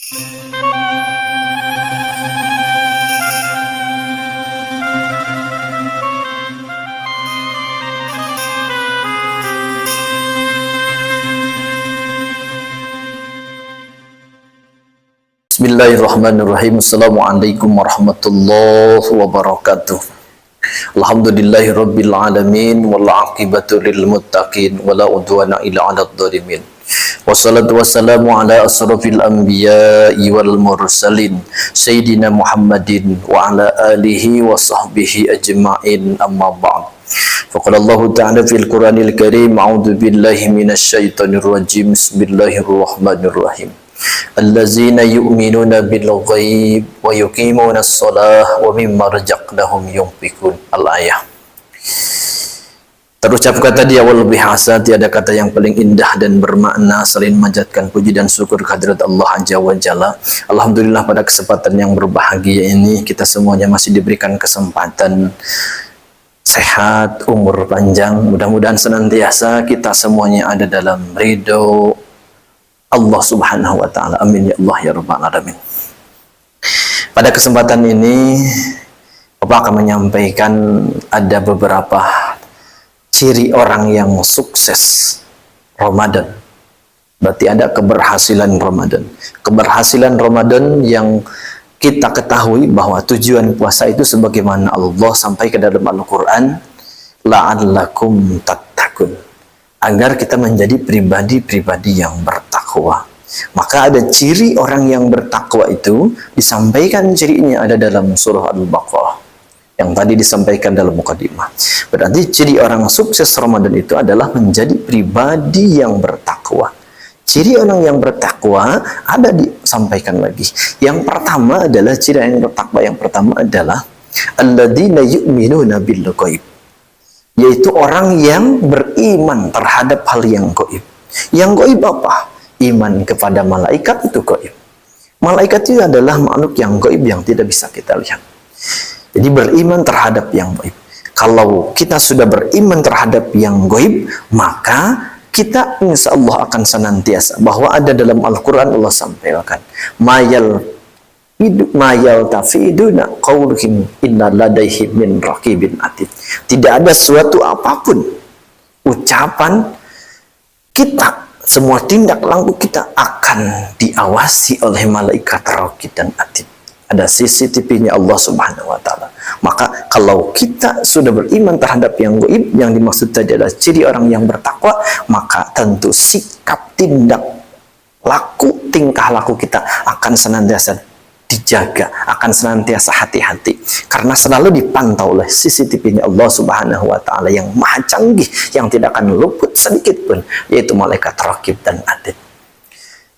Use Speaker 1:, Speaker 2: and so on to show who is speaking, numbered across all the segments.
Speaker 1: Bismillahirrahmanirrahim. Assalamualaikum warahmatullahi wabarakatuh. Alhamdulillahi rabbil alamin wal aqibatu lil muttaqin wala udwana illa 'alal zalimin. Wassalatu wassalamu ala asrafil anbiya'i wal mursalin sayyidina Muhammadin wa ala alihi wa sahbihi ajma'in, amma ba'd. Faqala Allah ta'ala fil Qur'anil Karim, a'udzu billahi minasy syaithanir rajim. Bismillahirrahmanirrahim. Allazina yu'minuna bil ghaib wa yuqimuna as-salah wa mimma razaqnahum yunfiqun. Al-ayah. Terucapkan tadi awal bihasa, tiada kata yang paling indah dan bermakna selain memanjatkan puji dan syukur kehadirat Allah Azza wa Jalla. Alhamdulillah, pada kesempatan yang berbahagia ini kita semuanya masih diberikan kesempatan sehat, umur panjang. Mudah-mudahan senantiasa kita semuanya ada dalam ridho Allah Subhanahu wa Ta'ala. Amin ya Allah ya Rabbal Alamin. Pada kesempatan ini Bapak akan menyampaikan ada beberapa ciri orang yang sukses Ramadan. Berarti ada keberhasilan Ramadan. Keberhasilan Ramadan yang kita ketahui bahwa tujuan puasa itu sebagaimana Allah sampaikan dalam Al-Quran, la'allakum tattaqun, agar kita menjadi pribadi-pribadi yang bertakwa. Maka ada ciri orang yang bertakwa itu disampaikan cirinya ada dalam surah Al-Baqarah yang tadi disampaikan dalam mukadimah. Berarti ciri orang sukses Ramadan itu adalah menjadi pribadi yang bertakwa. Ciri orang yang bertakwa ada disampaikan lagi. Yang pertama adalah ciri yang bertakwa yang pertama adalah alladzina yu'minuna bil ghaib, yaitu orang yang beriman terhadap hal yang gaib. Yang gaib apa? Iman kepada malaikat itu gaib. Malaikat itu adalah makhluk yang gaib yang tidak bisa kita lihat. Jadi beriman terhadap yang gaib. Kalau kita sudah beriman terhadap yang gaib, maka kita insya Allah akan senantiasa, bahwa ada dalam Al-Quran Allah sampaikan, mayal tafiduna qawluhum inna ladaihi min raqibin atid. Tidak ada suatu apapun ucapan kita, semua tindak laku kita akan diawasi oleh malaikat raqib dan atid. Ada CCTV-nya Allah Subhanahu wa Ta'ala. Maka kalau kita sudah beriman terhadap yang gaib, yang dimaksud tadi adalah ciri orang yang bertakwa, maka tentu sikap, tindak laku, tingkah laku kita akan senantiasa dijaga, akan senantiasa hati-hati, karena selalu dipantau oleh CCTV-nya Allah Subhanahu wa Ta'ala yang maha canggih, yang tidak akan luput sedikit pun, yaitu malaikat raqib dan atid.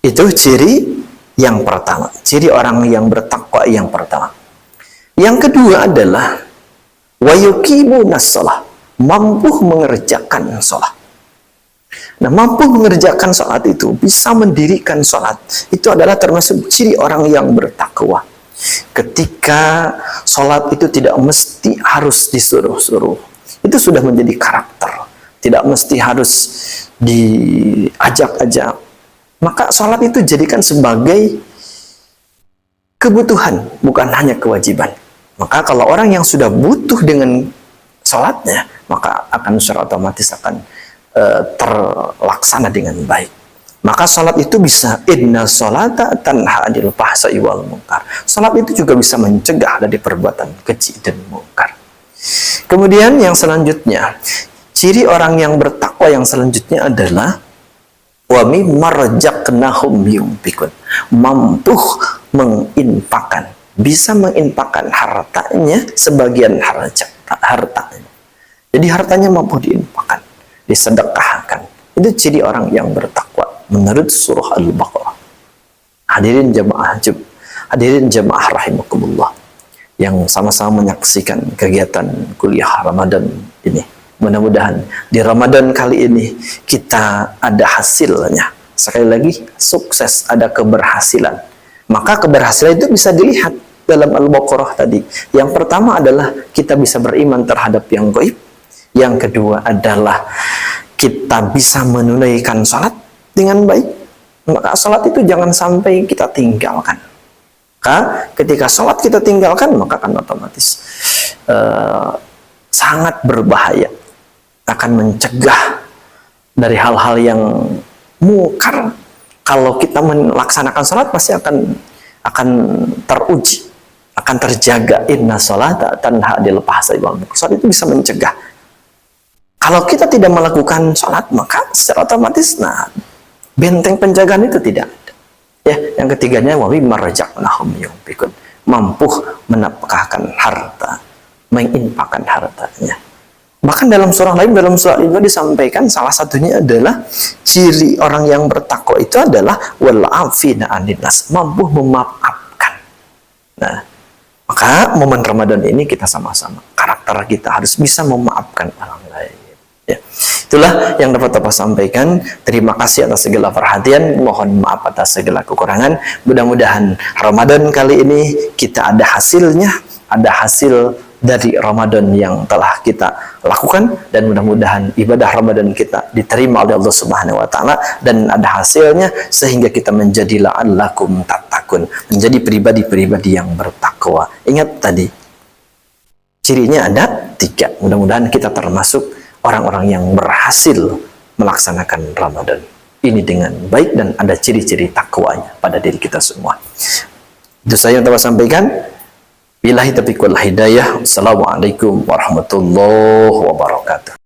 Speaker 1: Itu ciri yang pertama, ciri orang yang bertakwa yang pertama. Yang kedua adalah wa yuqimunas shalah, mampu mengerjakan sholat. Nah, mampu mengerjakan sholat itu, bisa mendirikan sholat, itu adalah termasuk ciri orang yang bertakwa. Ketika sholat itu tidak mesti harus disuruh-suruh, itu sudah menjadi karakter, tidak mesti harus diajak-ajak. Maka sholat itu jadikan sebagai kebutuhan, bukan hanya kewajiban. Maka kalau orang yang sudah butuh dengan sholatnya, maka akan secara otomatis akan terlaksana dengan baik. Maka sholat itu bisa, inna sholata tanha 'anil fahsya'i wal munkar. Sholat itu juga bisa mencegah dari perbuatan keji dan mungkar. Kemudian yang selanjutnya, ciri orang yang bertakwa yang selanjutnya adalah wa mimma razaqnahum yunfiqun, mampu menginfakkan, bisa menginfakkan hartanya, sebagian hartanya. Jadi hartanya mampu diinfakkan, disedekahkan. Itu ciri orang yang bertakwa menurut surah Al-Baqarah. Hadirin jamaah rahimakumullah yang sama-sama menyaksikan kegiatan kuliah Ramadan ini. Mudah-mudahan di Ramadan kali ini kita ada hasilnya. Sekali lagi, sukses, ada keberhasilan. Maka keberhasilan itu bisa dilihat dalam Al-Baqarah tadi. Yang pertama adalah kita bisa beriman terhadap yang gaib. Yang kedua adalah kita bisa menunaikan salat dengan baik. Maka salat itu jangan sampai kita tinggalkan. Ketika salat kita tinggalkan, maka akan otomatis sangat berbahaya, akan mencegah dari hal-hal yang mungkar. Kalau kita melaksanakan salat pasti akan teruji, akan terjaga. Inna sholata tanha 'anil fahsya'i wal munkar. Salat itu bisa mencegah. Kalau kita tidak melakukan salat, maka secara otomatis benteng penjagaan itu tidak ada. Ya, yang ketiganya wa mimma razaqnahum yunfiqun, mampu menafkahkan harta, menginfakkan hartanya. Bahkan dalam surah lain, dalam surah ini disampaikan salah satunya adalah ciri orang yang bertakwa itu adalah wal afina 'anil nas, mampu memaafkan. Nah, maka momen Ramadan ini kita sama-sama, karakter kita harus bisa memaafkan orang lain. Ya. Itulah yang dapat Bapak sampaikan. Terima kasih atas segala perhatian. Mohon maaf atas segala kekurangan. Mudah-mudahan Ramadan kali ini kita ada hasilnya, ada hasil dari Ramadan yang telah kita lakukan, dan mudah-mudahan ibadah Ramadan kita diterima oleh Allah Subhanahu wa taala dan ada hasilnya sehingga kita menjadi la'allakum tattaqun, menjadi pribadi-pribadi yang bertakwa. Ingat tadi cirinya ada 3. Mudah-mudahan kita termasuk orang-orang yang berhasil melaksanakan Ramadan ini dengan baik dan ada ciri-ciri takwanya pada diri kita semua. Itu saya yang dapat sampaikan. Billahi taufiq wal hidayah. Assalamualaikum warahmatullahi wabarakatuh.